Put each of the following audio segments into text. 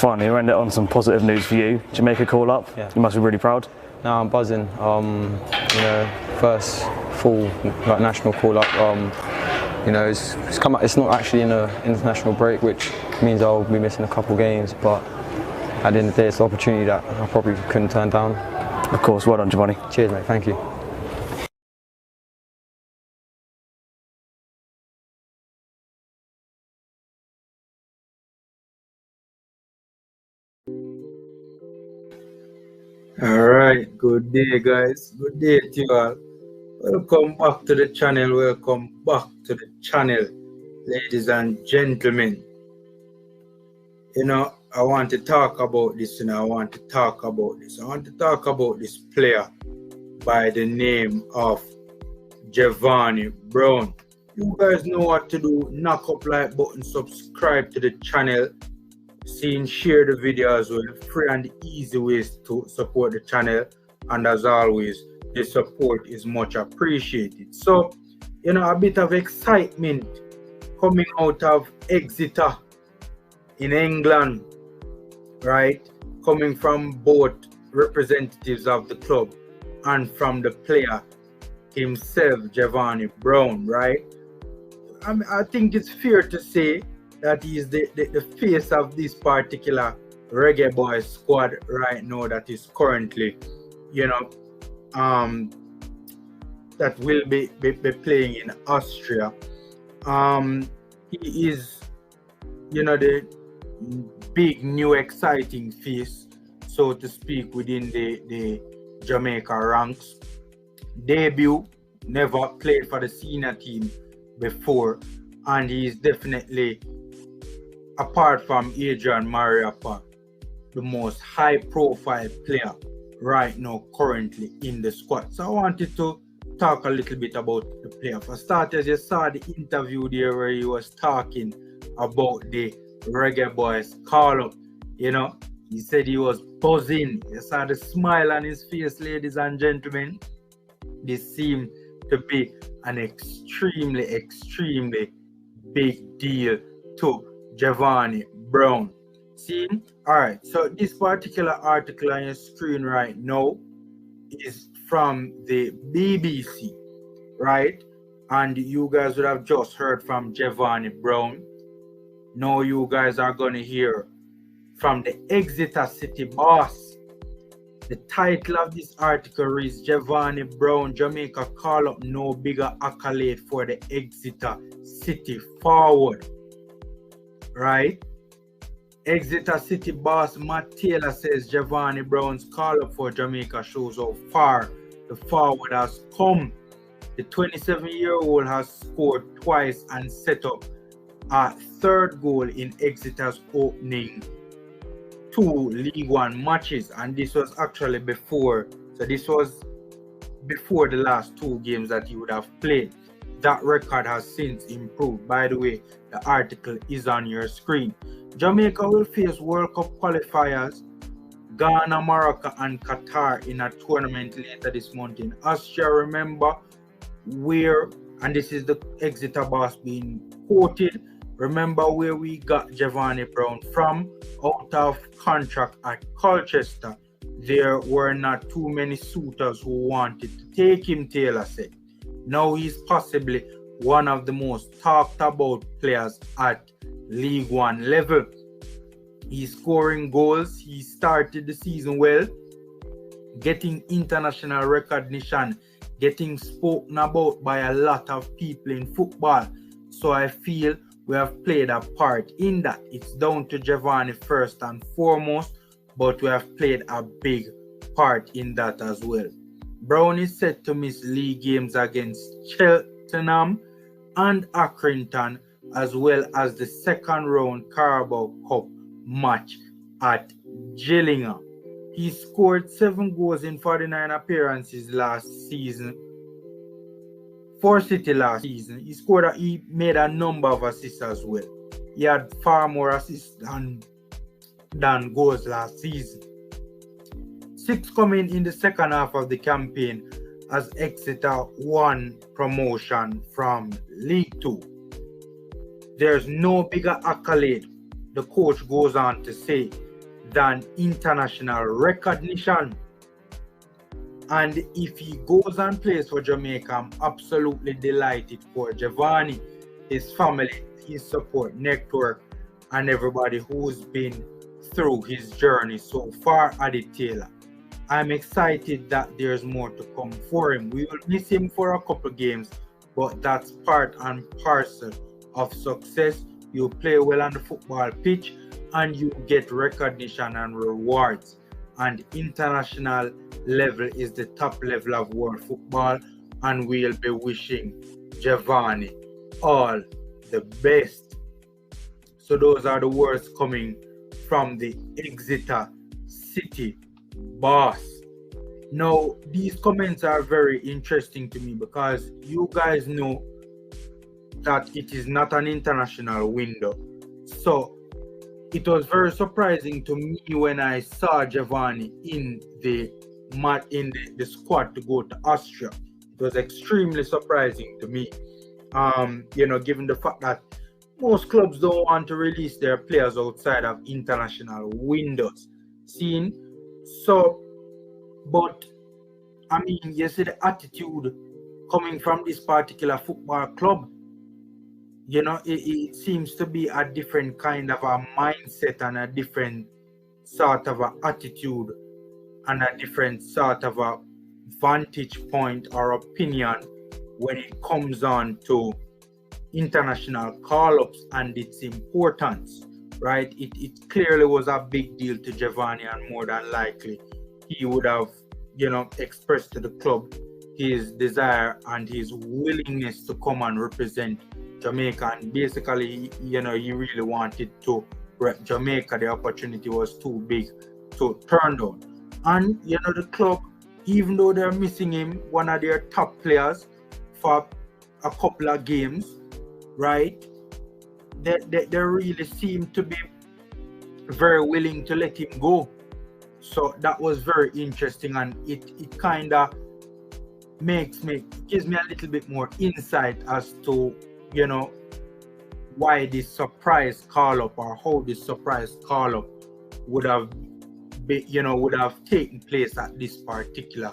Finally, we're ending on some positive news for you. Jamaica call up. Yeah. You must be really proud. No, I'm buzzing. First full national call up. It's come out. It's not actually in an international break, which means I'll be missing a couple games. But at the end of the day, it's an opportunity that I probably couldn't turn down. Of course. Well done, Jevani. Cheers, mate. Thank you. Alright, good day guys, good day to you all. Welcome back to the channel, ladies and gentlemen. I want to talk about this, I want to talk about this player by the name of Jevani Brown. You guys know what to do. Knock up like button, subscribe to the channel, share the video as well. Free and easy ways to support the channel, and as always, the support is much appreciated. So, a bit of excitement coming out of Exeter in England, right? Coming from both representatives of the club and from the player himself, Jevani Brown, right? I think it's fair to say that he is the face of this particular Reggae Boyz squad right now that is currently, that will be playing in Austria. He is, the big new exciting face, so to speak, within the Jamaica ranks. Debut, never played for the senior team before, and he is definitely, apart from Adrian Mariappa, the most high-profile player right now currently in the squad. So I wanted to talk a little bit about the player. For starters, you saw the interview there where he was talking about the Reggae Boyz call-up. He said he was buzzing. You saw the smile on his face, ladies and gentlemen. This seemed to be an extremely big deal to Jevani Brown. See? Alright, so this particular article on your screen right now is from the BBC, right? And you guys would have just heard from Jevani Brown. Now you guys are going to hear from the Exeter City boss. The title of this article reads, Jevani Brown, Jamaica call up no bigger accolade for the Exeter City forward. Right? Exeter City boss Matt Taylor says Jevani Brown's call up for Jamaica shows how far the forward has come. The 27-year-old has scored twice and set up a third goal in Exeter's opening 2 League One matches, and this was actually before. So this was before the last 2 games that he would have played. That record has since improved. By the way, the article is on your screen. Jamaica will face World Cup qualifiers, Ghana, Morocco, and Qatar in a tournament later this month in Austria. Remember where, and this is the Exeter boss being quoted, remember where we got Jevani Brown from? Out of contract at Colchester. There were not too many suitors who wanted to take him, Taylor said. Now he's possibly one of the most talked about players at League One level. He's scoring goals. He started the season well, getting international recognition, getting spoken about by a lot of people in football. So I feel we have played a part in that. It's down to Jevani first and foremost, but we have played a big part in that as well. Brown is set to miss league games against Cheltenham and Accrington, as well as the second round Carabao Cup match at Gillingham. He scored 7 goals in 49 appearances last season. For City last season, he made a number of assists as well. He had far more assists than goals last season. 6 coming in the second half of the campaign as Exeter won promotion from League 2. There's no bigger accolade, the coach goes on to say, than international recognition. And if he goes and plays for Jamaica, I'm absolutely delighted for Jevani, his family, his support network, and everybody who's been through his journey so far at the Taylor. I'm excited that there's more to come for him. We will miss him for a couple games, but that's part and parcel of success. You play well on the football pitch and you get recognition and rewards. And international level is the top level of world football, and we'll be wishing Jevani all the best. So those are the words coming from the Exeter City boss. Now, these comments are very interesting to me because you guys know that it is not an international window. So it was very surprising to me when I saw Jevani in the squad to go to Austria. It was extremely surprising to me. Given the fact that most clubs don't want to release their players outside of international windows. But I mean, you see the attitude coming from this particular football club. It seems to be a different kind of a mindset and a different sort of a attitude and a different sort of a vantage point or opinion when it comes on to international call-ups and its importance, right? It clearly was a big deal to Jevani, and more than likely he would have, expressed to the club his desire and his willingness to come and represent Jamaica. And basically, he really wanted to rep Jamaica. The opportunity was too big to turn down. And, the club, even though they're missing him, one of their top players for a couple of games, right? They really seem to be very willing to let him go. So that was very interesting, and it kind of gives me a little bit more insight as to why this surprise call up, or how this surprise call up would have taken place at this particular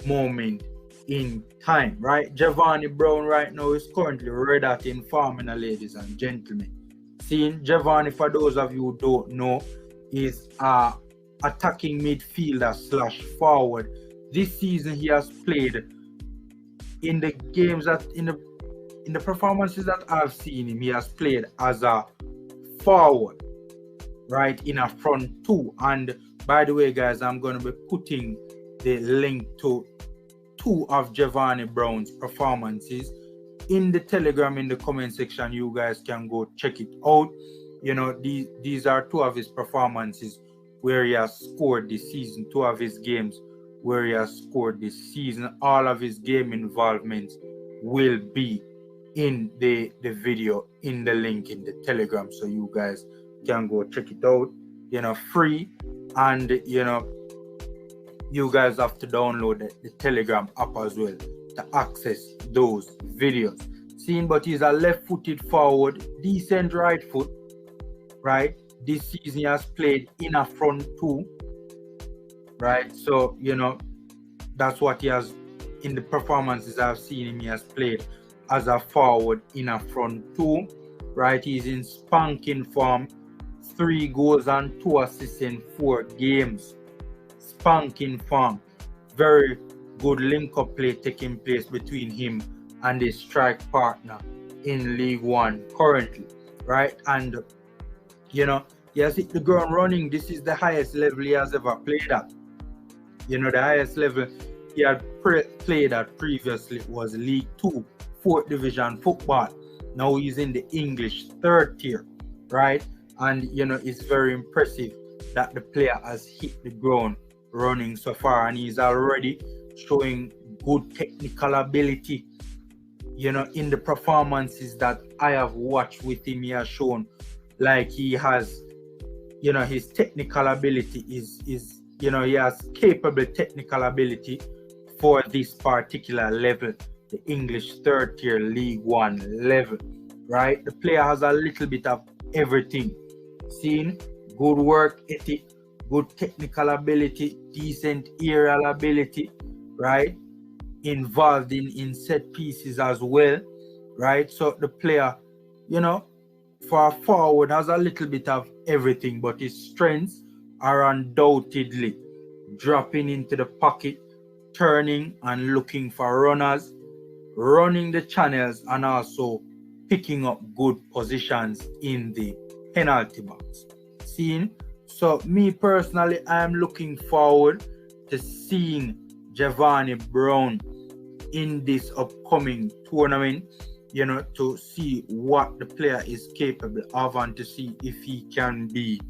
moment in time, right? Jevani Brown right now is currently red at informing, ladies and gentlemen. Seeing Jevani, for those of you who don't know, is attacking midfielder / forward. This season he has played in the games that in the performances that I've seen him, he has played as a forward, right, in a front two. And by the way, guys, I'm going to be putting the link to 2 of Jevani Brown's performances in the Telegram in the comment section. You guys can go check it out. These are 2 of his performances where he has scored this season, 2 of his games where he has scored this season. All of his game involvements will be in the video, in the link in the Telegram, so you guys can go check it out, free. And you guys have to download the Telegram app as well to access those videos. But he's a left-footed forward, decent right foot, right? This season he has played in a front two, right? So, that's what he has, in the performances I've seen him, he has played as a forward in a front two, right? He's in spanking form, 3 goals and 2 assists in 4 games. Spanking form. Very good link-up play taking place between him and his strike partner in League One currently, right? And he has hit the ground running. This is the highest level he has ever played at. The highest level he had played at previously was League 2, 4th Division football. Now he's in the English 3rd tier, right? And it's very impressive that the player has hit the ground running so far, and he's already showing good technical ability. In the performances that I have watched with him, he has shown like he has, his technical ability is he has capable technical ability for this particular level, the English 3rd tier League 1 level, right? The player has a little bit of everything. Good work ethic, good technical ability, decent aerial ability, right? Involved in set pieces as well, right? So the player, you know, for a forward has a little bit of everything, but his strengths are undoubtedly dropping into the pocket, turning and looking for runners, running the channels, and also picking up good positions in the penalty box. Seeing? So me personally, I am looking forward to seeing Jevani Brown in this upcoming tournament, you know, to see what the player is capable of and to see if he can be,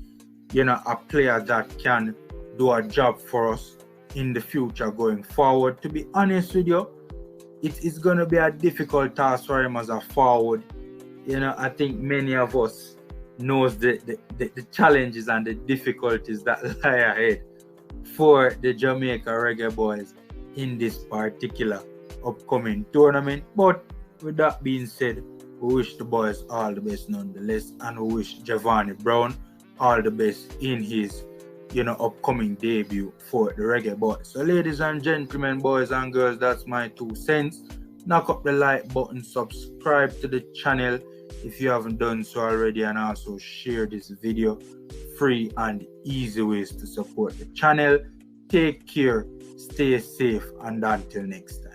you know, a player that can do a job for us in the future going forward. To be honest with you, it is going to be a difficult task for him as a forward. You know, I think many of us knows the challenges and the difficulties that lie ahead for the Jamaica Reggae Boyz in this particular upcoming tournament. But with that being said, we wish the boys all the best nonetheless, and we wish Jevani Brown all the best in his, you know, upcoming debut for the Reggae Boyz. So ladies and gentlemen, boys and girls, that's my 2 cents. Knock up the like button, subscribe to the channel if you haven't done so already, and also share this video. Free and easy ways to support the channel. Take care, stay safe, and until next time.